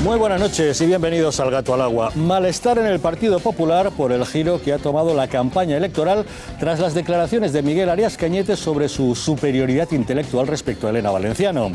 Muy buenas noches y bienvenidos al Gato al Agua. Malestar en el Partido Popular por el giro que ha tomado la campaña electoral tras las declaraciones de Miguel Arias Cañete sobre su superioridad intelectual respecto a Elena Valenciano.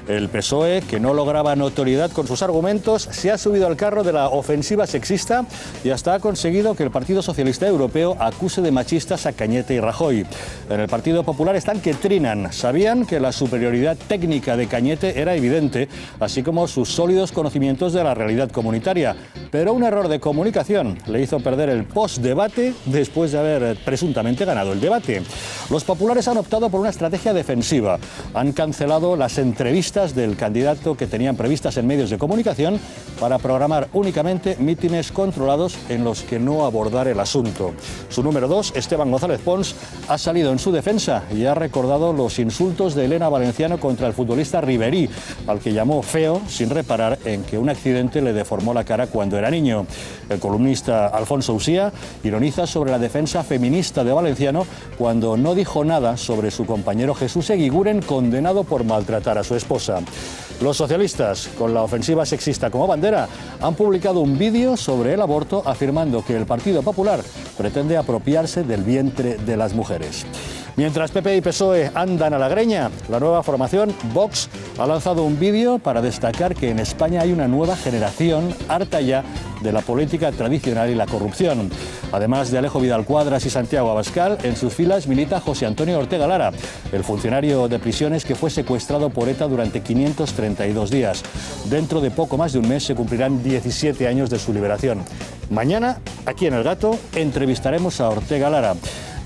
El PSOE, que no lograba notoriedad con sus argumentos, se ha subido al carro de la ofensiva sexista y hasta ha conseguido que el Partido Socialista Europeo acuse de machistas a Cañete y Rajoy. En el Partido Popular están que trinan. Sabían que la superioridad técnica de Cañete era evidente, así como sus sólidos conocimientos de la realidad comunitaria. Pero un error de comunicación le hizo perder el post-debate después de haber presuntamente ganado el debate. Los populares han optado por una estrategia defensiva. Han cancelado las entrevistas del candidato que tenían previstas en medios de comunicación para programar únicamente mítines controlados en los que no abordar el asunto. Su número 2, Esteban González Pons, ha salido en su defensa y ha recordado los insultos de Elena Valenciano contra el futbolista Ribery, al que llamó feo sin reparar en que un accidente le deformó la cara cuando era niño. El columnista Alfonso Usía ironiza sobre la defensa feminista de Valenciano cuando no dijo nada sobre su compañero Jesús Eguiguren, condenado por maltratar a su esposa. Los socialistas, con la ofensiva sexista como bandera, han publicado un vídeo sobre el aborto afirmando que el Partido Popular pretende apropiarse del vientre de las mujeres. Mientras PP y PSOE andan a la greña, la nueva formación, Vox, ha lanzado un vídeo para destacar que en España hay una nueva generación harta ya de la política tradicional y la corrupción. Además de Alejo Vidal Cuadras y Santiago Abascal, en sus filas milita José Antonio Ortega Lara, el funcionario de prisiones que fue secuestrado por ETA durante 532 días. Dentro de poco más de un mes se cumplirán 17 años de su liberación. Mañana, aquí en El Gato, entrevistaremos a Ortega Lara.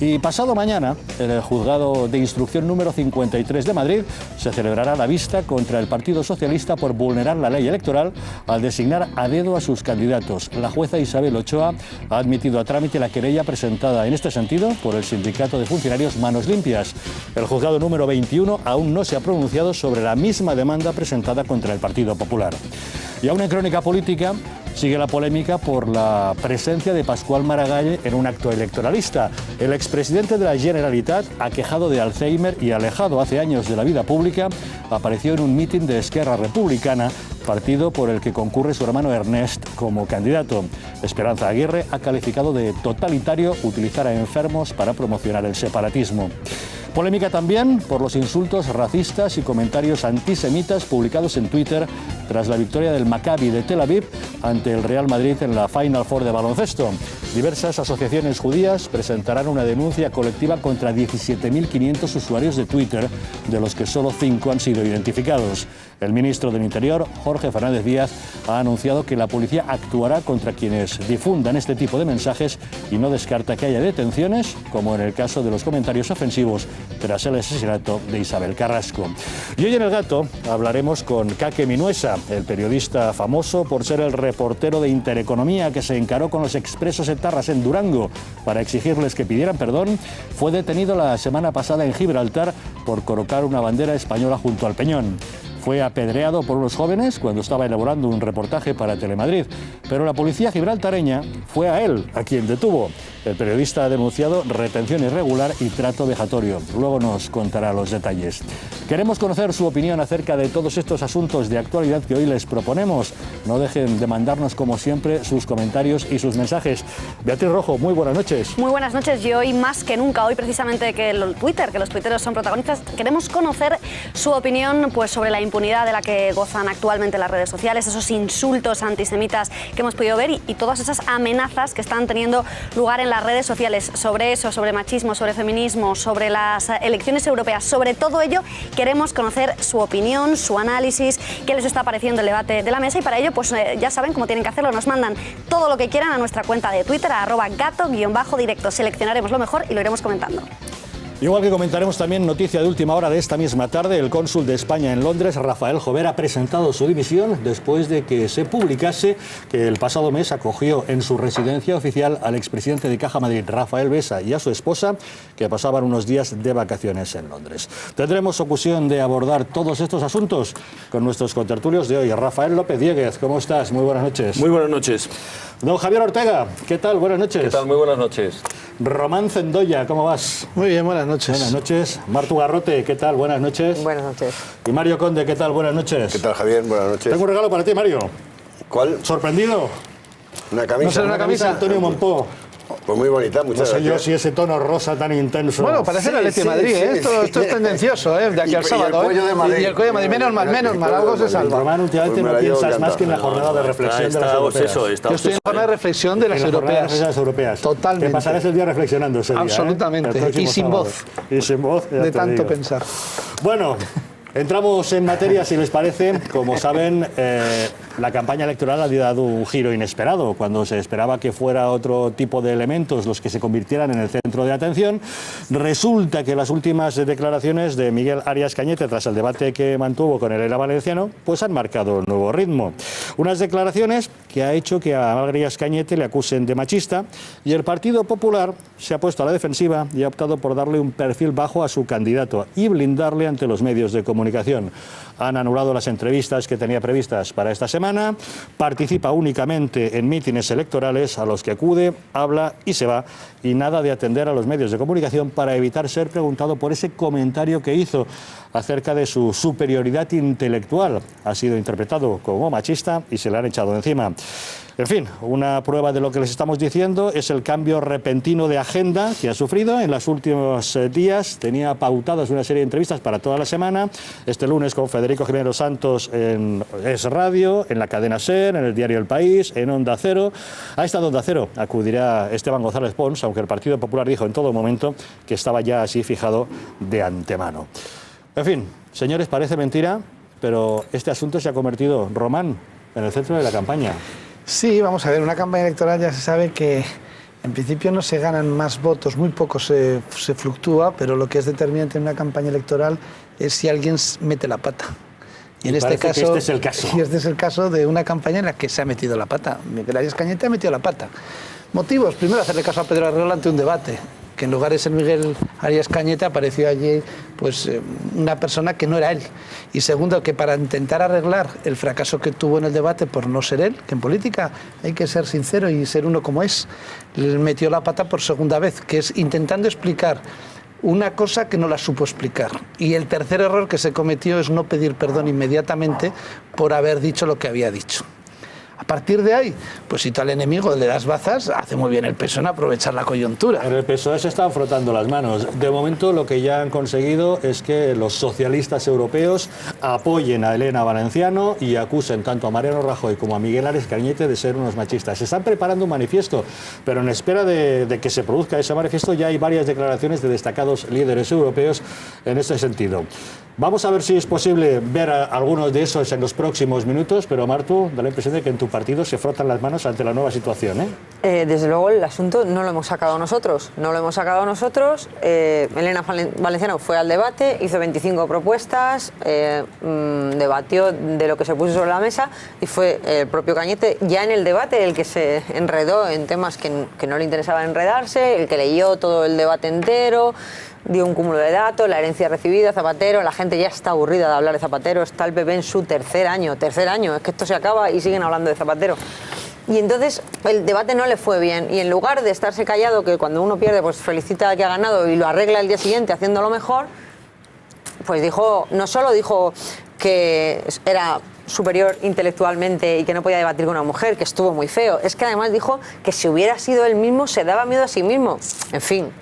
Y pasado mañana, en el Juzgado de Instrucción número 53 de Madrid, se celebrará la vista contra el Partido Socialista por vulnerar la ley electoral al designar a dedo a sus candidatos. La jueza Isabel Ochoa ha admitido a trámite la querella presentada en este sentido por el Sindicato de Funcionarios Manos Limpias. El Juzgado número 21 aún no se ha pronunciado sobre la misma demanda presentada contra el Partido Popular. Y aún en crónica política, sigue la polémica por la presencia de Pascual Maragall en un acto electoralista. El expresidente de la Generalitat, aquejado de Alzheimer y alejado hace años de la vida pública, apareció en un mitin de Esquerra Republicana, partido por el que concurre su hermano Ernest como candidato. Esperanza Aguirre ha calificado de totalitario utilizar a enfermos para promocionar el separatismo. Polémica también por los insultos racistas y comentarios antisemitas publicados en Twitter tras la victoria del Maccabi de Tel Aviv ante el Real Madrid en la Final Four de baloncesto. Diversas asociaciones judías presentarán una denuncia colectiva contra 17.500 usuarios de Twitter, de los que solo 5 han sido identificados. El ministro del Interior, Jorge Fernández Díaz, ha anunciado que la policía actuará contra quienes difundan este tipo de mensajes y no descarta que haya detenciones, como en el caso de los comentarios ofensivos tras el asesinato de Isabel Carrasco. Y hoy en El Gato hablaremos con Kake Minuesa, el periodista famoso por ser el reportero de Intereconomía que se encaró con los expresos etarras en Durango para exigirles que pidieran perdón. Fue detenido la semana pasada en Gibraltar por colocar una bandera española junto al Peñón. Fue apedreado por unos jóvenes cuando estaba elaborando un reportaje para Telemadrid, pero la policía gibraltareña fue a él a quien detuvo. El periodista ha denunciado retención irregular y trato vejatorio. Luego nos contará los detalles. Queremos conocer su opinión acerca de todos estos asuntos de actualidad que hoy les proponemos. No dejen de mandarnos, como siempre, sus comentarios y sus mensajes. Beatriz Rojo, muy buenas noches. Muy buenas noches. Y hoy más que nunca, hoy precisamente que los tuiteros son protagonistas, queremos conocer su opinión pues, sobre la impunidad de la que gozan actualmente las redes sociales, esos insultos antisemitas que hemos podido ver y todas esas amenazas que están teniendo lugar en las redes sociales sobre eso, sobre machismo, sobre feminismo, sobre las elecciones europeas, sobre todo ello queremos conocer su opinión, su análisis, qué les está pareciendo el debate de la mesa y para ello pues ya saben cómo tienen que hacerlo, nos mandan todo lo que quieran a nuestra cuenta de Twitter @gato_directo, seleccionaremos lo mejor y lo iremos comentando. Igual que comentaremos también noticia de última hora de esta misma tarde, el cónsul de España en Londres, Rafael Jover, ha presentado su dimisión después de que se publicase que el pasado mes acogió en su residencia oficial al expresidente de Caja Madrid, Rafael Besa, y a su esposa, que pasaban unos días de vacaciones en Londres. Tendremos ocasión de abordar todos estos asuntos con nuestros contertulios de hoy. Rafael López Dieguez, ¿cómo estás? Muy buenas noches. Muy buenas noches. Don Javier Ortega, ¿qué tal? Buenas noches. ¿Qué tal? Muy buenas noches. Román Zendoya, ¿cómo vas? Muy bien, buenas noches. Buenas noches. Martu Garrote, ¿qué tal? Buenas noches. Buenas noches. Y Mario Conde, ¿qué tal? Buenas noches. ¿Qué tal, Javier? Buenas noches. Tengo un regalo para ti, Mario. ¿Cuál? ¿Sorprendido? Una camisa. No sé, una camisa. Antonio Montó. Pues muy bonita, No muchas sé yo gracias. si ese tono rosa tan intenso. Bueno, parece el Atleti de Madrid, ¿eh? Esto es tendencioso, ¿eh? De aquí Y- al y el sábado, cuello de Madrid. Y el cuello de Madrid. Menos mal, algo se salva. Román, últimamente Pues me no la llevo piensas más que en la encantada. jornada de reflexión de las europeas. Yo estoy en jornada de reflexión de las En la jornada de europeas. las europeas. Totalmente. Te pasarás el día reflexionando ese día, Absolutamente. El próximo Y sin sábado. voz. Y sin voz, ya De te tanto digo. pensar. Bueno, entramos en materia, si les parece. Como saben, la campaña electoral ha dado un giro inesperado. Cuando se esperaba que fuera otro tipo de elementos los que se convirtieran en el centro de atención, resulta que las últimas declaraciones de Miguel Arias Cañete, tras el debate que mantuvo con Elena Valenciano, pues han marcado un nuevo ritmo. Unas declaraciones que ha hecho que a Arias Cañete le acusen de machista, y el Partido Popular se ha puesto a la defensiva y ha optado por darle un perfil bajo a su candidato y blindarle ante los medios de comunicación. Han anulado las entrevistas que tenía previstas para esta semana, participa únicamente en mítines electorales a los que acude, habla y se va, y nada de atender a los medios de comunicación para evitar ser preguntado por ese comentario que hizo acerca de su superioridad intelectual. Ha sido interpretado como machista y se le han echado encima. En fin, una prueba de lo que les estamos diciendo es el cambio repentino de agenda que ha sufrido en los últimos días. Tenía pautadas una serie de entrevistas para toda la semana. Este lunes con Federico Jiménez Santos en Es Radio, en la cadena SER, en el diario El País, en Onda Cero. A esta Onda Cero acudirá Esteban González Pons, aunque el Partido Popular dijo en todo momento que estaba ya así fijado de antemano. En fin, señores, parece mentira, pero este asunto se ha convertido, Román, en el centro de la campaña. Sí, vamos a ver, una campaña electoral ya se sabe que en principio no se ganan más votos, muy poco se fluctúa, pero lo que es determinante en una campaña electoral es si alguien mete la pata. Y en este caso, este es el caso. Y este es el caso de una campaña en la que se ha metido la pata. Miguel Arias Cañete ha metido la pata. Motivos: primero, hacerle caso a Pedro Arreola ante un debate, que en lugar de ser Miguel Arias Cañete apareció allí pues una persona que no era él. Y segundo, que para intentar arreglar el fracaso que tuvo en el debate por no ser él, que en política hay que ser sincero y ser uno como es, le metió la pata por segunda vez, que es intentando explicar una cosa que no la supo explicar. Y el tercer error que se cometió es no pedir perdón inmediatamente por haber dicho lo que había dicho. A partir de ahí, pues si tú al enemigo le das bazas, hace muy bien el PSOE en aprovechar la coyuntura. En el PSOE se están frotando las manos. De momento lo que ya han conseguido es que los socialistas europeos apoyen a Elena Valenciano y acusen tanto a Mariano Rajoy como a Miguel Arias Cañete de ser unos machistas. Se están preparando un manifiesto, pero en espera de que se produzca ese manifiesto ya hay varias declaraciones de destacados líderes europeos en este sentido. Vamos a ver si es posible ver a algunos de esos en los próximos minutos, pero Martu, da la impresión de que en tu partido se frotan las manos ante la nueva situación, ¿eh? Desde luego el asunto no lo hemos sacado nosotros, Elena Valenciano fue al debate, hizo 25 propuestas, debatió de lo que se puso sobre la mesa y fue el propio Cañete ya en el debate el que se enredó en temas que no le interesaba enredarse, el que leyó todo el debate entero, dio un cúmulo de datos, la herencia recibida, Zapatero, la gente ya está aburrida de hablar de Zapatero, está el PP en su tercer año, es que esto se acaba y siguen hablando de Zapatero. Y entonces el debate no le fue bien y en lugar de estarse callado, que cuando uno pierde pues felicita a que ha ganado y lo arregla el día siguiente haciéndolo mejor, pues no solo dijo que era superior intelectualmente y que no podía debatir con una mujer, que estuvo muy feo, es que además dijo que si hubiera sido él mismo se daba miedo a sí mismo, en fin,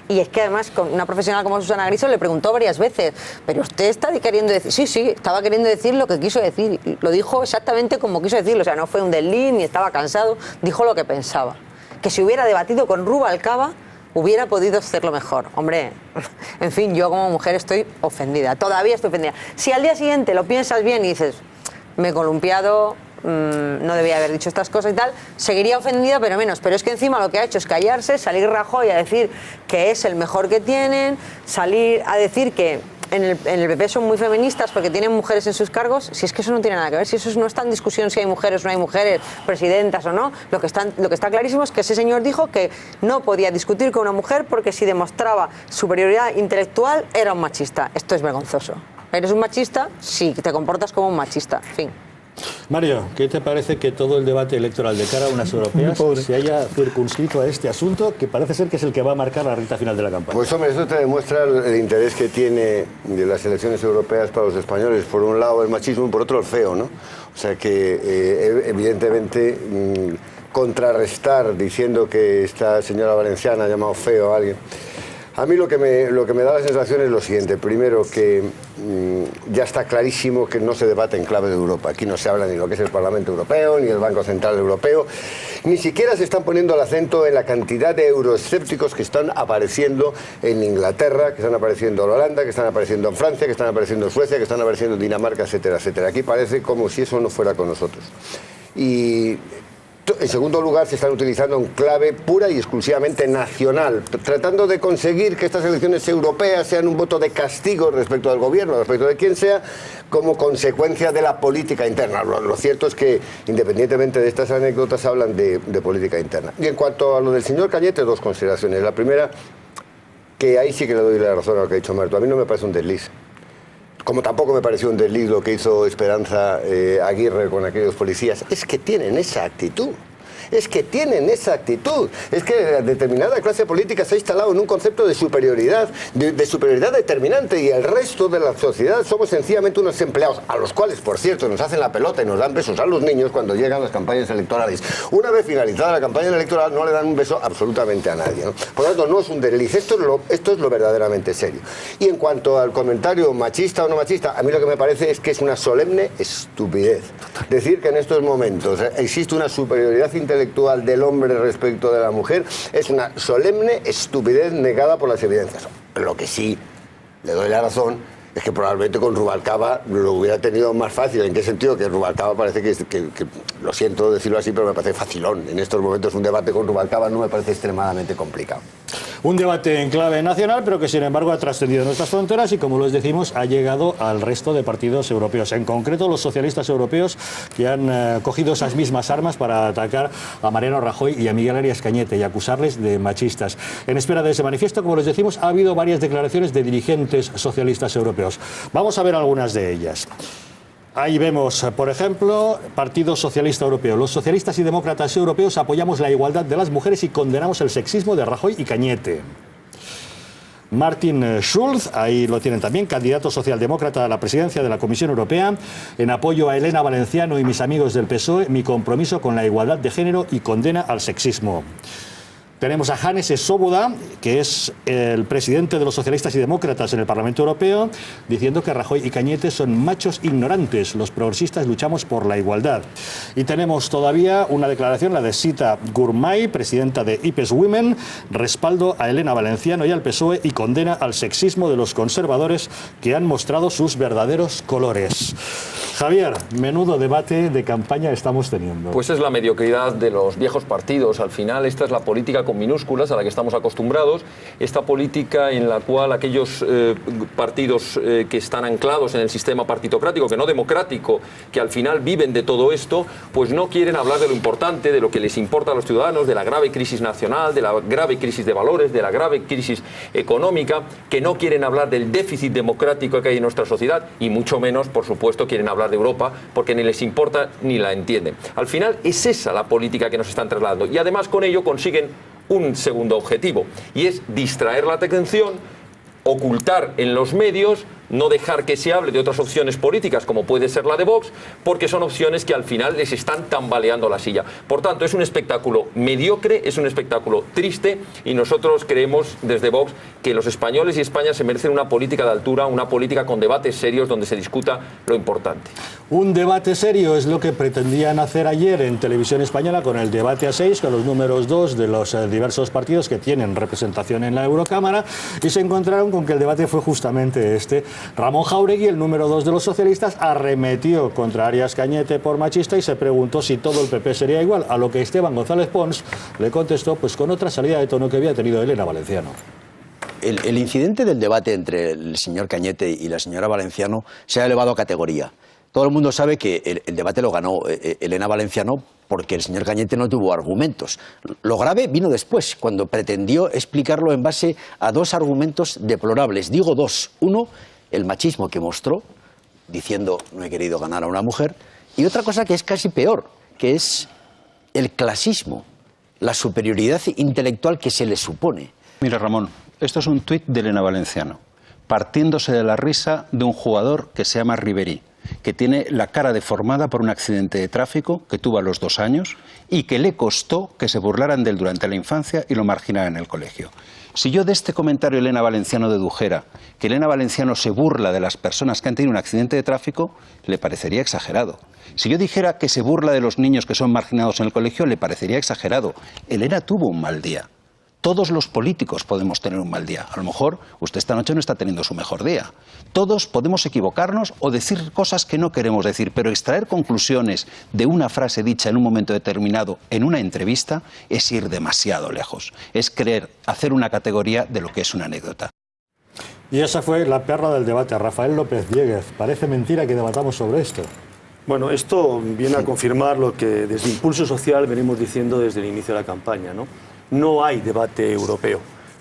y es que además con una profesional como Susana Griso le preguntó varias veces, pero usted está queriendo decir, sí, estaba queriendo decir lo que quiso decir, lo dijo exactamente como quiso decirlo, o sea, no fue un desliz ni estaba cansado, dijo lo que pensaba, que si hubiera debatido con Rubalcaba hubiera podido hacerlo mejor. Hombre, en fin, yo como mujer estoy ofendida, todavía estoy ofendida. Si al día siguiente lo piensas bien y dices, me he columpiado, no debía haber dicho estas cosas y tal, seguiría ofendida, pero menos. Pero es que encima lo que ha hecho es callarse, salir Rajoy a decir que es el mejor que tienen, salir a decir que en el PP son muy feministas porque tienen mujeres en sus cargos, si es que eso no tiene nada que ver, si eso no está en discusión si hay mujeres o no hay mujeres, presidentas o no, lo que está clarísimo es que ese señor dijo que no podía discutir con una mujer porque si demostraba superioridad intelectual era un machista. Esto es vergonzoso. ¿Eres un machista? Sí, te comportas como un machista. Fin. Mario, ¿qué te parece que todo el debate electoral de cara a unas europeas se haya circunscrito a este asunto, que parece ser que es el que va a marcar la recta final de la campaña? Pues hombre, eso te demuestra el interés que tiene de las elecciones europeas para los españoles. Por un lado el machismo y por otro el feo, ¿no? O sea que evidentemente contrarrestar diciendo que esta señora valenciana ha llamado feo a alguien. A mí lo que me da la sensación es lo siguiente. Primero, que ya está clarísimo que no se debate en clave de Europa. Aquí no se habla ni lo que es el Parlamento Europeo, ni el Banco Central Europeo. Ni siquiera se están poniendo el acento en la cantidad de euroescépticos que están apareciendo en Inglaterra, que están apareciendo en Holanda, que están apareciendo en Francia, que están apareciendo en Suecia, que están apareciendo en Dinamarca, etcétera, etcétera. Aquí parece como si eso no fuera con nosotros. Y en segundo lugar, se están utilizando en clave pura y exclusivamente nacional, tratando de conseguir que estas elecciones europeas sean un voto de castigo respecto al gobierno, respecto de quien sea, como consecuencia de la política interna. Lo cierto es que, independientemente de estas anécdotas, hablan de política interna. Y en cuanto a lo del señor Cañete, dos consideraciones. La primera, que ahí sí que le doy la razón a lo que ha dicho Marto. A mí no me parece un desliz. Como tampoco me pareció un desliz lo que hizo Esperanza Aguirre con aquellos policías. Es que tienen esa actitud. Es que tienen esa actitud. Es que determinada clase política se ha instalado en un concepto de superioridad, de superioridad determinante, y el resto de la sociedad somos sencillamente unos empleados, a los cuales, por cierto, nos hacen la pelota y nos dan besos a los niños cuando llegan las campañas electorales. Una vez finalizada la campaña electoral, no le dan un beso absolutamente a nadie, ¿no? Por lo tanto, no es un desliz. Esto es lo verdaderamente serio. Y en cuanto al comentario machista o no machista, a mí lo que me parece es que es una solemne estupidez decir que en estos momentos existe una superioridad intelectual del hombre respecto de la mujer. Es una solemne estupidez negada por las evidencias. Lo que sí le doy la razón es que probablemente con Rubalcaba lo hubiera tenido más fácil. ¿En qué sentido? Que Rubalcaba parece que lo siento decirlo así, pero me parece facilón. En estos momentos un debate con Rubalcaba no me parece extremadamente complicado. Un debate en clave nacional, pero que sin embargo ha trascendido nuestras fronteras y, como les decimos, ha llegado al resto de partidos europeos. En concreto, los socialistas europeos, que han cogido esas mismas armas para atacar a Mariano Rajoy y a Miguel Arias Cañete y acusarles de machistas. En espera de ese manifiesto, como les decimos, ha habido varias declaraciones de dirigentes socialistas europeos. Vamos a ver algunas de ellas. Ahí vemos, por ejemplo, Partido Socialista Europeo. Los socialistas y demócratas europeos apoyamos la igualdad de las mujeres y condenamos el sexismo de Rajoy y Cañete. Martin Schulz, ahí lo tienen también, candidato socialdemócrata a la presidencia de la Comisión Europea. En apoyo a Elena Valenciano y mis amigos del PSOE, mi compromiso con la igualdad de género y condena al sexismo. Tenemos a Hannes Swoboda, que es el presidente de los socialistas y demócratas en el Parlamento Europeo, diciendo que Rajoy y Cañete son machos ignorantes. Los progresistas luchamos por la igualdad. Y tenemos todavía una declaración, la de Sita Gurmai, presidenta de IPES Women, respaldo a Elena Valenciano y al PSOE y condena al sexismo de los conservadores que han mostrado sus verdaderos colores. Javier, menudo debate de campaña estamos teniendo. Pues es la mediocridad de los viejos partidos. Al final, esta es la política con minúsculas a la que estamos acostumbrados, esta política en la cual aquellos partidos que están anclados en el sistema partitocrático, que no democrático, que al final viven de todo esto, pues no quieren hablar de lo importante, de lo que les importa a los ciudadanos, de la grave crisis nacional, de la grave crisis de valores, de la grave crisis económica, que no quieren hablar del déficit democrático que hay en nuestra sociedad y mucho menos, por supuesto, quieren hablar de Europa porque ni les importa ni la entienden. Al final es esa la política que nos están trasladando y además con ello consiguen un segundo objetivo, y es distraer la atención, ocultar en los medios, no dejar que se hable de otras opciones políticas como puede ser la de Vox, porque son opciones que al final les están tambaleando la silla. Por tanto, es un espectáculo mediocre, es un espectáculo triste, y nosotros creemos desde Vox que los españoles y España se merecen una política de altura, una política con debates serios donde se discuta lo importante. Un debate serio es lo que pretendían hacer ayer en Televisión Española con el debate a 6, con los números 2 de los diversos partidos que tienen representación en la Eurocámara, y se encontraron con que el debate fue justamente este. Ramón Jáuregui, el número 2 de los socialistas, arremetió contra Arias Cañete por machista y se preguntó si todo el PP sería igual, a lo que Esteban González Pons le contestó pues con otra salida de tono que había tenido Elena Valenciano. El incidente del debate entre el señor Cañete y la señora Valenciano se ha elevado a categoría. Todo el mundo sabe que el debate lo ganó Elena Valenciano porque el señor Cañete no tuvo argumentos. Lo grave vino después, cuando pretendió explicarlo en base a dos argumentos deplorables. Digo dos. Uno, el machismo que mostró, diciendo no he querido ganar a una mujer, Y otra cosa que es casi peor, que es el clasismo, la superioridad intelectual que se le supone. Mira, Ramón, esto es un tuit de Elena Valenciano, partiéndose de la risa de un jugador que se llama Ribery, que tiene la cara deformada por un accidente de tráfico que tuvo a los 2 años y que le costó que se burlaran de él durante la infancia y lo marginaran en el colegio. Si yo de este comentario Elena Valenciano dedujera que Elena Valenciano se burla de las personas que han tenido un accidente de tráfico, le parecería exagerado. Si yo dijera que se burla de los niños que son marginados en el colegio, le parecería exagerado. Elena tuvo un mal día. Todos los políticos podemos tener un mal día. A lo mejor usted esta noche no está teniendo su mejor día. Todos podemos equivocarnos o decir cosas que no queremos decir, pero extraer conclusiones de una frase dicha en un momento determinado en una entrevista es ir demasiado lejos. Es querer hacer una categoría de lo que es una anécdota. Y esa fue la perla del debate. Rafael López Dieguez, parece mentira que debatamos sobre esto. Bueno, esto viene a confirmar lo que desde Impulso Social venimos diciendo desde el inicio de la campaña, ¿no? No hay debate europeo,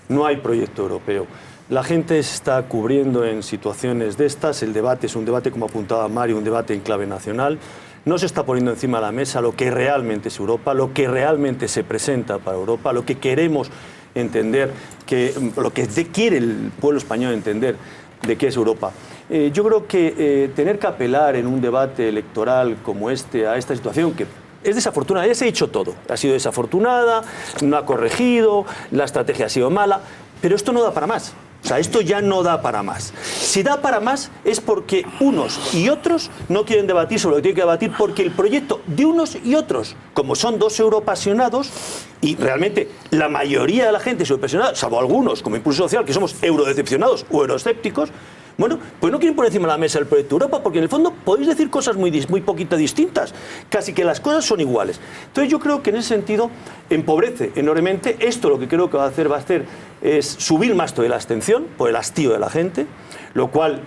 no hay proyecto europeo. La gente se está cubriendo en situaciones de estas, el debate es un debate, como apuntaba Mario, un debate en clave nacional. No se está poniendo encima de la mesa lo que realmente es Europa, lo que realmente se presenta para Europa, lo que queremos entender, lo que quiere el pueblo español entender de qué es Europa. Yo creo que tener que apelar en un debate electoral como este a esta situación que es desafortunada, ya se ha dicho todo, ha sido desafortunada, no ha corregido, la estrategia ha sido mala, pero esto no da para más. O sea, esto ya no da para más. Si da para más es porque unos y otros no quieren debatir sobre lo que tienen que debatir, porque el proyecto de unos y otros, como son dos euroapasionados, y realmente la mayoría de la gente es euroapasionada, salvo algunos, como Impulso Social, que somos eurodecepcionados o euroescépticos, bueno, pues no quieren poner encima de la mesa el proyecto Europa, porque en el fondo podéis decir cosas muy poquito distintas, casi que las cosas son iguales. Entonces yo creo que en ese sentido empobrece enormemente. Esto lo que creo que va a hacer es subir más toda la abstención por el hastío de la gente, lo cual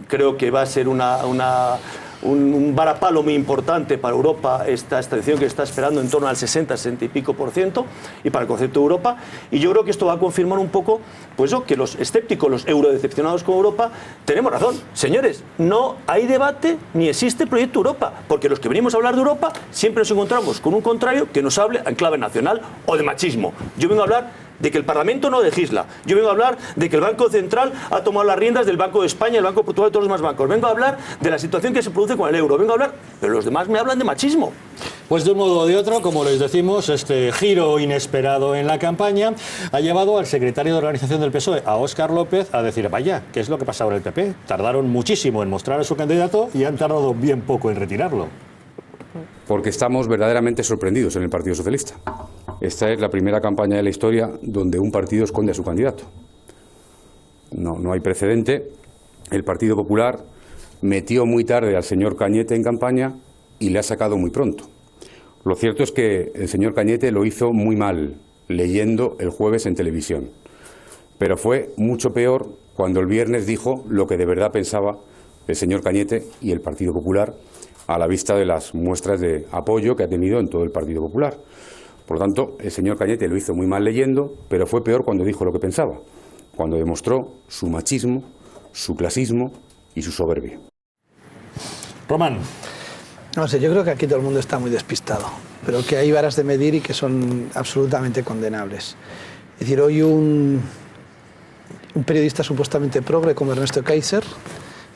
creo que va a ser un varapalo muy importante para Europa, esta abstención que está esperando en torno al 60 y pico %, y para el concepto de Europa. Y yo creo que esto va a confirmar un poco pues que los escépticos, los eurodecepcionados con Europa, tenemos razón. Señores, no hay debate ni existe proyecto Europa, porque los que venimos a hablar de Europa siempre nos encontramos con un contrario que nos hable en clave nacional o de machismo. Yo vengo a hablar de que el Parlamento no legisla. Yo vengo a hablar de que el Banco Central ha tomado las riendas del Banco de España, el Banco de Portugal y todos los demás bancos. Vengo a hablar de la situación que se produce con el euro. Vengo a hablar, pero los demás me hablan de machismo. Pues de un modo o de otro, como les decimos, este giro inesperado en la campaña ha llevado al secretario de organización del PSOE, a Óscar López, a decir, vaya, ¿qué es lo que pasa ahora en el PP? Tardaron muchísimo en mostrar a su candidato y han tardado bien poco en retirarlo. Porque estamos verdaderamente sorprendidos en el Partido Socialista. Esta es la primera campaña de la historia donde un partido esconde a su candidato. No hay precedente. El Partido Popular metió muy tarde al señor Cañete en campaña y le ha sacado muy pronto. Lo cierto es que el señor Cañete lo hizo muy mal, leyendo el jueves en televisión. Pero fue mucho peor cuando el viernes dijo lo que de verdad pensaba el señor Cañete y el Partido Popular, a la vista de las muestras de apoyo que ha tenido en todo el Partido Popular. Por lo tanto, el señor Cañete lo hizo muy mal leyendo, pero fue peor cuando dijo lo que pensaba, cuando demostró su machismo, su clasismo y su soberbia. Román. No sé, yo creo que aquí todo el mundo está muy despistado, pero que hay varas de medir y que son absolutamente condenables. Es decir, hoy un periodista supuestamente progre como Ernesto Kaiser,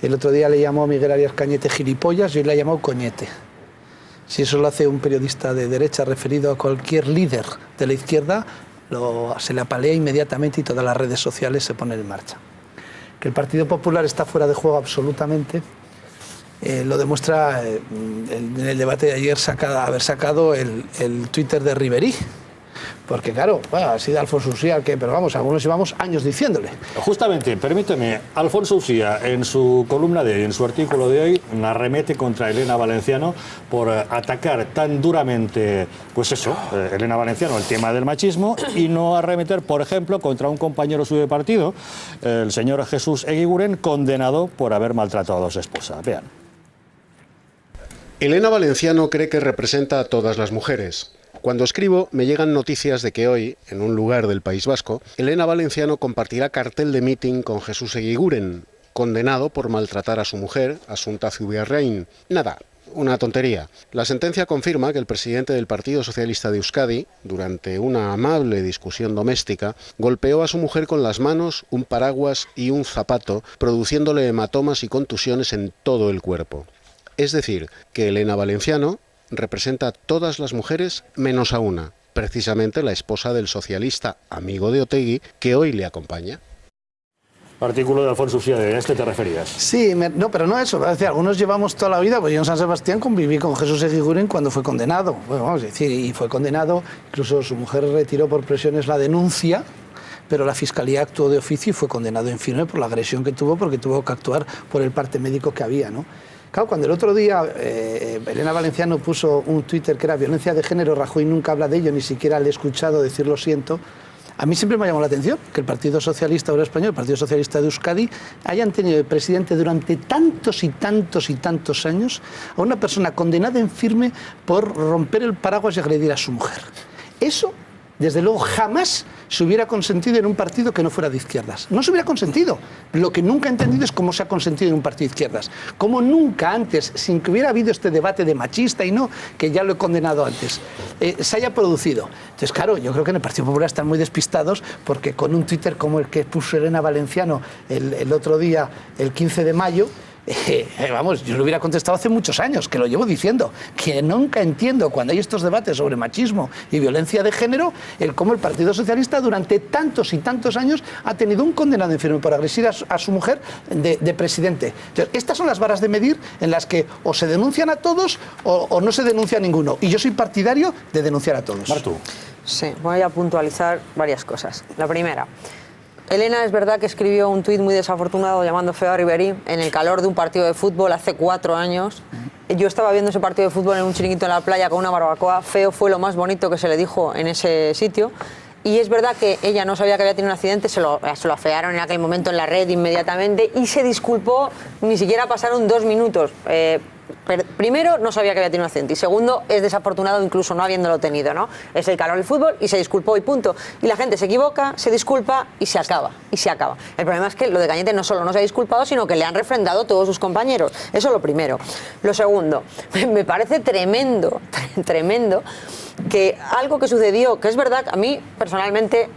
el otro día le llamó a Miguel Arias Cañete gilipollas y hoy le ha llamado coñete. Si eso lo hace un periodista de derecha referido a cualquier líder de la izquierda, se le apalea inmediatamente y todas las redes sociales se ponen en marcha. Que el Partido Popular está fuera de juego absolutamente, lo demuestra en el debate de ayer haber sacado el Twitter de Ribery. Porque claro, ha sido Alfonso Uxía, pero vamos, algunos llevamos años diciéndole. Justamente, permíteme, Alfonso Uxía, en su columna de hoy, en su artículo de hoy, arremete contra Elena Valenciano por atacar tan duramente, pues eso, Elena Valenciano, el tema del machismo, y no arremeter, por ejemplo, contra un compañero suyo de partido, el señor Jesús Eguiguren, condenado por haber maltratado a su esposa. Vean. Elena Valenciano cree que representa a todas las mujeres. Cuando escribo, me llegan noticias de que hoy, en un lugar del País Vasco, Elena Valenciano compartirá cartel de mitin con Jesús Eguiguren, condenado por maltratar a su mujer, Asunta Zubiarrain. Nada, una tontería. La sentencia confirma que el presidente del Partido Socialista de Euskadi, durante una amable discusión doméstica, golpeó a su mujer con las manos, un paraguas y un zapato, produciéndole hematomas y contusiones en todo el cuerpo. Es decir, que Elena Valenciano representa a todas las mujeres menos a una, precisamente la esposa del socialista amigo de Otegi, que hoy le acompaña. Artículo de Alfonso Usiade, ¿a este te referías? Sí, no, pero no eso. Es decir, algunos llevamos toda la vida, pues yo en San Sebastián conviví con Jesús Eguiguren cuando fue condenado. Bueno, vamos a decir, y fue condenado, incluso su mujer retiró por presiones la denuncia, pero la Fiscalía actuó de oficio y fue condenado en firme por la agresión que tuvo, porque tuvo que actuar por el parte médico que había, ¿no? Claro, cuando el otro día Elena Valenciano puso un Twitter que era violencia de género, Rajoy nunca habla de ello, ni siquiera le he escuchado decir lo siento. A mí siempre me ha llamado la atención que el Partido Socialista Obrero Español, el Partido Socialista de Euskadi, hayan tenido de presidente durante tantos y tantos y tantos años a una persona condenada en firme por romper el paraguas y agredir a su mujer. Eso, desde luego, jamás se hubiera consentido en un partido que no fuera de izquierdas. No se hubiera consentido. Lo que nunca he entendido es cómo se ha consentido en un partido de izquierdas. Cómo nunca antes, sin que hubiera habido este debate de machista y no, que ya lo he condenado antes, se haya producido. Entonces, claro, yo creo que en el Partido Popular están muy despistados porque con un Twitter como el que puso Elena Valenciano el otro día, el 15 de mayo, vamos, yo lo hubiera contestado hace muchos años, que lo llevo diciendo, que nunca entiendo cuando hay estos debates sobre machismo y violencia de género, cómo el Partido Socialista durante tantos y tantos años ha tenido un condenado en firme por agredir a su mujer de presidente. Entonces, estas son las varas de medir en las que o se denuncian a todos o no se denuncia a ninguno. Y yo soy partidario de denunciar a todos. Martu. Sí, voy a puntualizar varias cosas. La primera, Elena es verdad que escribió un tuit muy desafortunado llamando feo a Ribery en el calor de un partido de fútbol hace 4 años. Yo estaba viendo ese partido de fútbol en un chiringuito en la playa con una barbacoa. Feo fue lo más bonito que se le dijo en ese sitio. Y es verdad que ella no sabía que había tenido un accidente, se lo afearon en aquel momento en la red inmediatamente y se disculpó, ni siquiera pasaron 2 minutos. Primero, no sabía que había tenido un accidente y segundo, es desafortunado incluso no habiéndolo tenido, ¿no? Es el calor del fútbol y se disculpó y punto. Y la gente se equivoca, se disculpa y se acaba. El problema es que lo de Cañete no solo no se ha disculpado, sino que le han refrendado todos sus compañeros. Eso es lo primero. Lo segundo, me parece tremendo que algo que sucedió, que es verdad, a mí personalmente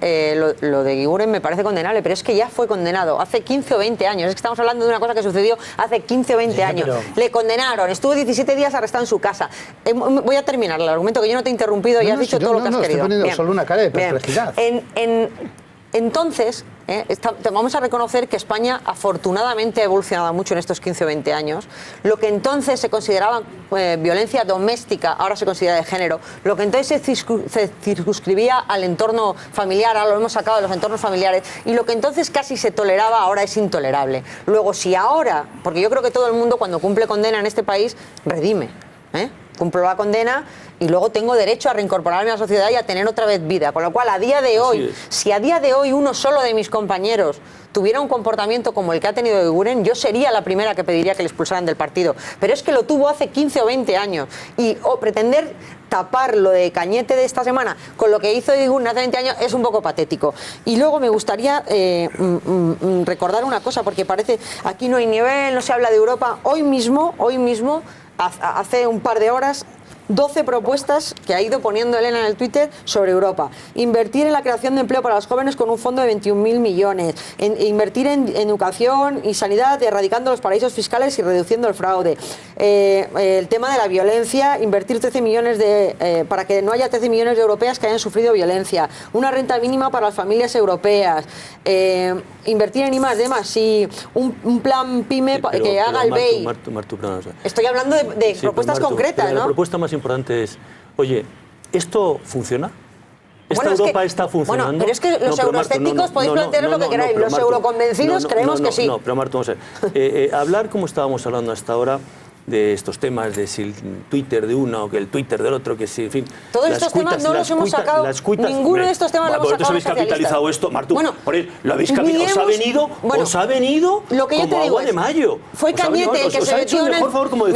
lo de Eguiguren me parece condenable, pero es que ya fue condenado hace 15 o 20 años. Es que estamos hablando de una cosa que sucedió hace 15 o 20 años. Pero... le condenaron, estuvo 17 días arrestado en su casa. Voy a terminar el argumento, que yo no te he interrumpido y has dicho todo lo que has querido. Estoy poniendo solo una cara de perplejidad. Entonces, vamos a reconocer que España afortunadamente ha evolucionado mucho en estos 15 o 20 años. Lo que entonces se consideraba violencia doméstica, ahora se considera de género. Lo que entonces se circunscribía al entorno familiar, ahora lo hemos sacado de los entornos familiares. Y lo que entonces casi se toleraba, ahora es intolerable. Luego, si ahora, porque yo creo que todo el mundo cuando cumple condena en este país, redime. Cumplo la condena y luego tengo derecho a reincorporarme a la sociedad y a tener otra vez vida. Con lo cual, a día de hoy, si a día de hoy uno solo de mis compañeros tuviera un comportamiento como el que ha tenido Eguiguren, yo sería la primera que pediría que le expulsaran del partido. Pero es que lo tuvo hace 15 o 20 años. Y pretender tapar lo de Cañete de esta semana con lo que hizo Eguiguren hace 20 años es un poco patético. Y luego me gustaría recordar una cosa, porque parece aquí no hay nivel, no se habla de Europa. Hoy mismo, hace un par de horas, 12 propuestas que ha ido poniendo Elena en el Twitter sobre Europa. Invertir en la creación de empleo para los jóvenes con un fondo de 21.000 millones. Invertir en educación y sanidad, erradicando los paraísos fiscales y reduciendo el fraude. El tema de la violencia, invertir 13 millones para que no haya 13 millones de europeas que hayan sufrido violencia. Una renta mínima para las familias europeas. Invertir en I+D+I, un plan PYME que haga el BEI. Martu, estoy hablando de propuestas concretas, ¿no? La propuesta más importante es, oye, ¿esto funciona? Europa está funcionando. Bueno, pero es que los euroescépticos podéis plantear lo que queráis. Los euroconvencidos creemos que sí. No, pero Martu, vamos a ver. Hablar como estábamos hablando hasta ahora de estos temas, de si el Twitter de uno o que el Twitter del otro, que si, en fin... Todos estos temas no los hemos sacado, ninguno de estos temas lo hemos sacado. ¿Vosotros habéis capitalizado esto, Martu? Bueno, lo habéis capitalizado, os ha venido lo que yo como agua de mayo. Fue Cañete el que se metió en el... mejor favor, como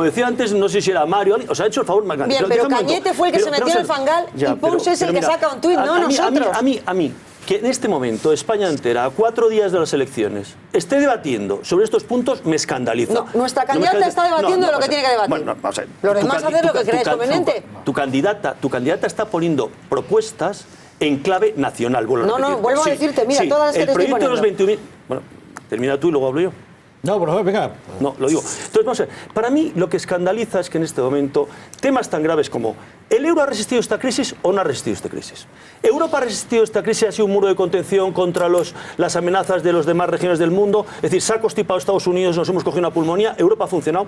decía antes, no sé si era Mario, os ha hecho el favor más grande. Bien, pero Cañete fue el que se metió en el fangal y Pons es el que saca un tuit, no nosotros. A mí, que en este momento España entera, a 4 días de las elecciones, esté debatiendo sobre estos puntos me escandaliza. No, nuestra candidata está debatiendo lo que tiene que debatir. Bueno, vamos a ver. Los demás hacen lo que creáis conveniente. Tu candidata está poniendo propuestas en clave nacional. Vuelvo a decirte, mira, todas las que te estoy poniendo. El proyecto de los 21.000... Bueno, termina tú y luego hablo yo. No, por favor, venga. No, lo digo. Entonces, vamos a ver. Para mí, lo que escandaliza es que en este momento temas tan graves como ¿el euro ha resistido esta crisis o no ha resistido esta crisis? ¿Europa ha resistido esta crisis? ¿Ha sido un muro de contención contra las amenazas de las demás regiones del mundo? Es decir, se ha constipado Estados Unidos, nos hemos cogido una pulmonía, ¿Europa ha funcionado?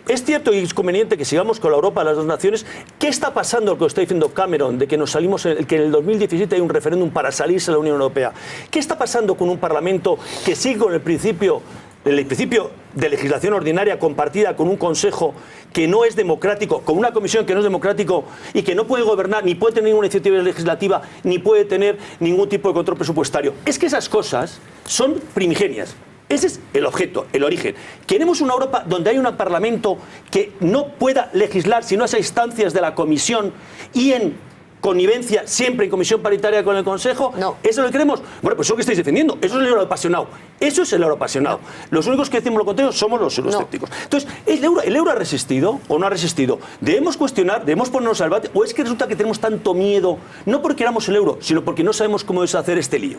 Es cierto y es conveniente que sigamos con la Europa de las dos naciones. ¿Qué está pasando, lo que está diciendo Cameron, de que nos salimos, que en el 2017 hay un referéndum para salirse de la Unión Europea? ¿Qué está pasando con un Parlamento que sigue con el principio de legislación ordinaria compartida con un Consejo que no es democrático, con una Comisión que no es democrático y que no puede gobernar, ni puede tener ninguna iniciativa legislativa, ni puede tener ningún tipo de control presupuestario? Es que esas cosas son primigenias. Ese es el objeto, el origen. Queremos una Europa donde haya un Parlamento que no pueda legislar sino a esas instancias de la Comisión y en connivencia siempre en comisión paritaria con el Consejo. No. ¿Eso lo queremos? Bueno, pues eso que estáis defendiendo. Eso es el euroapasionado. Eso es el euroapasionado. Los únicos que decimos lo contrario somos los euroscépticos. Entonces, ¿el euro ha resistido o no ha resistido? Debemos cuestionar, debemos ponernos al debate, o es que resulta que tenemos tanto miedo, no porque queramos el euro, sino porque no sabemos cómo deshacer este lío.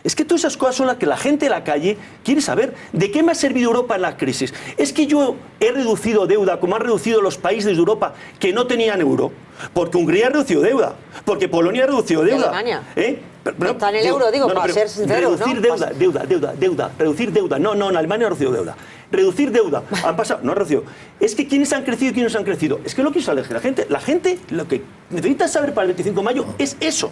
Es que todas esas cosas son las que la gente de la calle quiere saber. ¿De qué me ha servido Europa en la crisis? ¿Es que yo he reducido deuda como han reducido los países de Europa que no tenían euro? Porque Hungría ha reducido deuda, porque Polonia ha reducido deuda. Alemania. Está en el euro, digo, para ser sincero. Reducir deuda, reducir deuda. No, en Alemania ha reducido deuda. Reducir deuda. Han pasado, no ha reducido. Es que ¿quiénes han crecido y quiénes han crecido? Es que lo que quiso elegir la gente. La gente lo que necesita saber para el 25 de mayo es eso.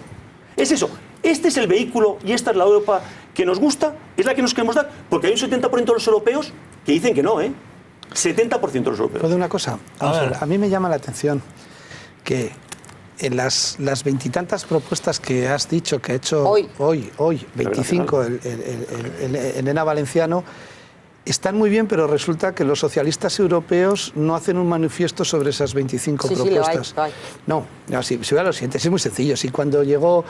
Es eso. Este es el vehículo y esta es la Europa que nos gusta, es la que nos queremos dar, porque hay un 70% de los europeos que dicen que no, 70% de los europeos. ¿Puedo una cosa? A mí me llama la atención que en las veintitantas propuestas que has dicho que ha hecho hoy 25 el Elena Valenciano, están muy bien, pero resulta que los socialistas europeos no hacen un manifiesto sobre esas 25 propuestas. Sí, lo hay. No, si lo sientes, es muy sencillo. Si cuando llegó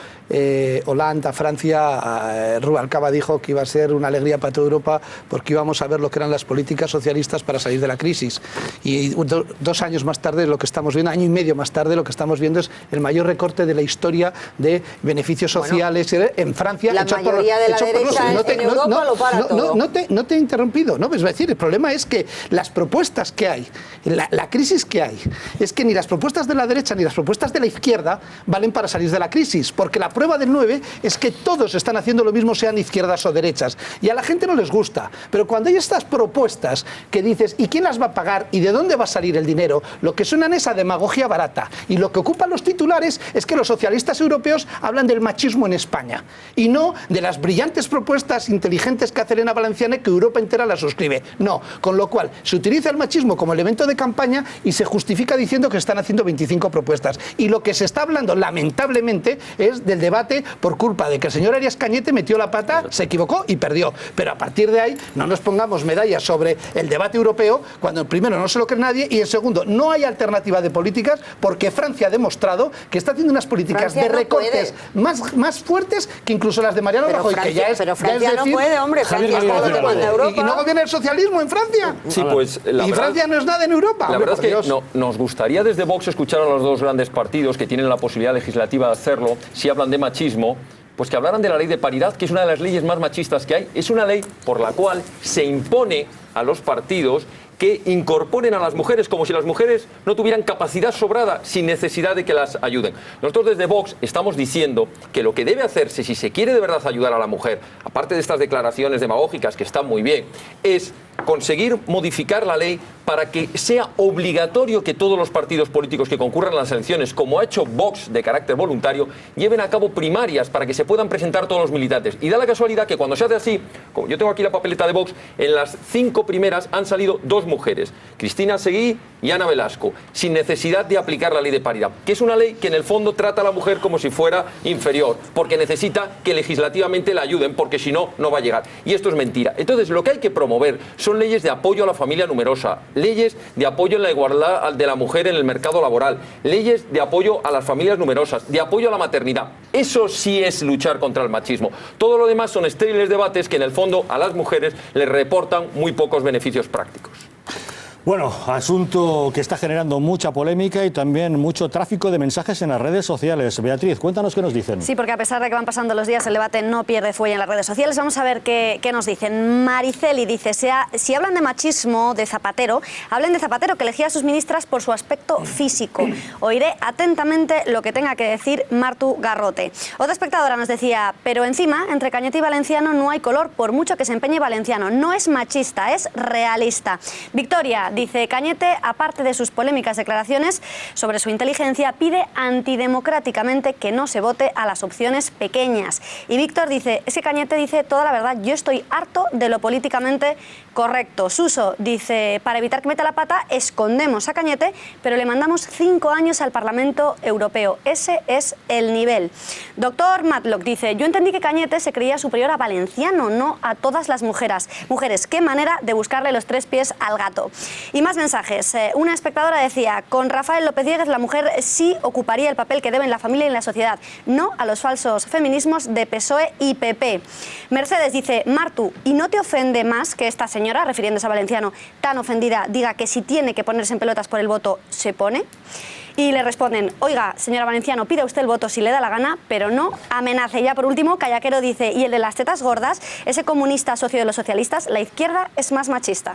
Hollande a Francia, Rubalcaba dijo que iba a ser una alegría para toda Europa porque íbamos a ver lo que eran las políticas socialistas para salir de la crisis. Y 2 años más tarde, lo que estamos viendo, año y medio más tarde, lo que estamos viendo es el mayor recorte de la historia de beneficios sociales en Francia. La mayoría de la derecha en Europa lo para todo. No te he interrumpido. No, es decir, el problema es que las propuestas que hay, la crisis que hay, es que ni las propuestas de la derecha ni las propuestas de la izquierda valen para salir de la crisis, porque la prueba del 9 es que todos están haciendo lo mismo, sean izquierdas o derechas, y a la gente no les gusta. Pero cuando hay estas propuestas que dices, ¿y quién las va a pagar? ¿Y de dónde va a salir el dinero? Lo que suena es a demagogia barata, y lo que ocupan los titulares es que los socialistas europeos hablan del machismo en España, y no de las brillantes propuestas inteligentes que hace Elena Valenciano, que Europa entera las suscribe. No, con lo cual se utiliza el machismo como elemento de campaña y se justifica diciendo que están haciendo 25 propuestas. Y lo que se está hablando, lamentablemente, es del debate por culpa de que el señor Arias Cañete metió la pata, se equivocó y perdió. Pero a partir de ahí no nos pongamos medallas sobre el debate europeo cuando en primero no se lo cree nadie y en segundo no hay alternativa de políticas porque Francia ha demostrado que está haciendo unas políticas Francia de recortes más fuertes que incluso las de Mariano Rajoy. Pero Francia no puede, hombre. Francia es todo lo que manda Europa. Y no gobierna el socialismo en Francia. Sí, pues y Francia no es nada en Europa. La verdad es que nos gustaría desde Vox escuchar a los dos grandes partidos que tienen la posibilidad legislativa de hacerlo, si hablan de machismo, pues que hablaran de la ley de paridad, que es una de las leyes más machistas que hay. Es una ley por la cual se impone a los partidos que incorporen a las mujeres como si las mujeres no tuvieran capacidad sobrada sin necesidad de que las ayuden. Nosotros desde Vox estamos diciendo que lo que debe hacerse si se quiere de verdad ayudar a la mujer, aparte de estas declaraciones demagógicas que están muy bien, es conseguir modificar la ley para que sea obligatorio que todos los partidos políticos que concurran a las elecciones, como ha hecho Vox de carácter voluntario, lleven a cabo primarias para que se puedan presentar todos los militantes. Y da la casualidad que cuando se hace así, como yo tengo aquí la papeleta de Vox, en las 5 primeras han salido 2 mujeres, Cristina Seguí y Ana Velasco, sin necesidad de aplicar la ley de paridad, que es una ley que en el fondo trata a la mujer como si fuera inferior, porque necesita que legislativamente la ayuden, porque si no, no va a llegar. Y esto es mentira. Entonces, lo que hay que promover son leyes de apoyo a la familia numerosa, leyes de apoyo en la igualdad de la mujer en el mercado laboral, leyes de apoyo a las familias numerosas, de apoyo a la maternidad. Eso sí es luchar contra el machismo. Todo lo demás son estériles debates que en el fondo a las mujeres les reportan muy pocos beneficios prácticos. Bueno, asunto que está generando mucha polémica y también mucho tráfico de mensajes en las redes sociales. Beatriz, cuéntanos qué nos dicen. Sí, porque a pesar de que van pasando los días, el debate no pierde fuelle en las redes sociales. Vamos a ver qué nos dicen. Mariceli dice, si hablan de machismo de Zapatero, hablen de Zapatero, que elegía a sus ministras por su aspecto físico. Oiré atentamente lo que tenga que decir Martu Garrote. Otra espectadora nos decía, pero encima, entre Cañete y Valenciano no hay color, por mucho que se empeñe Valenciano. No es machista, es realista. Victoria dice, Cañete, aparte de sus polémicas declaraciones sobre su inteligencia, pide antidemocráticamente que no se vote a las opciones pequeñas. Y Víctor dice, es que Cañete dice toda la verdad, yo estoy harto de lo políticamente correcto. Suso dice, para evitar que meta la pata, escondemos a Cañete, pero le mandamos 5 años al Parlamento Europeo. Ese es el nivel. Doctor Matlock dice, yo entendí que Cañete se creía superior a Valenciano, no a todas las mujeres. Qué manera de buscarle los 3 pies al gato. Y más mensajes. Una espectadora decía, con Rafael López Dieguez la mujer sí ocuparía el papel que debe en la familia y en la sociedad, no a los falsos feminismos de PSOE y PP. Mercedes dice, Martu, ¿y no te ofende más que esta señora, refiriéndose a Valenciano, tan ofendida, diga que si tiene que ponerse en pelotas por el voto, se pone? Y le responden, oiga, señora Valenciano, pida usted el voto si le da la gana, pero no amenace. Y ya por último, Callaquero dice, y el de las tetas gordas, ese comunista socio de los socialistas, la izquierda es más machista.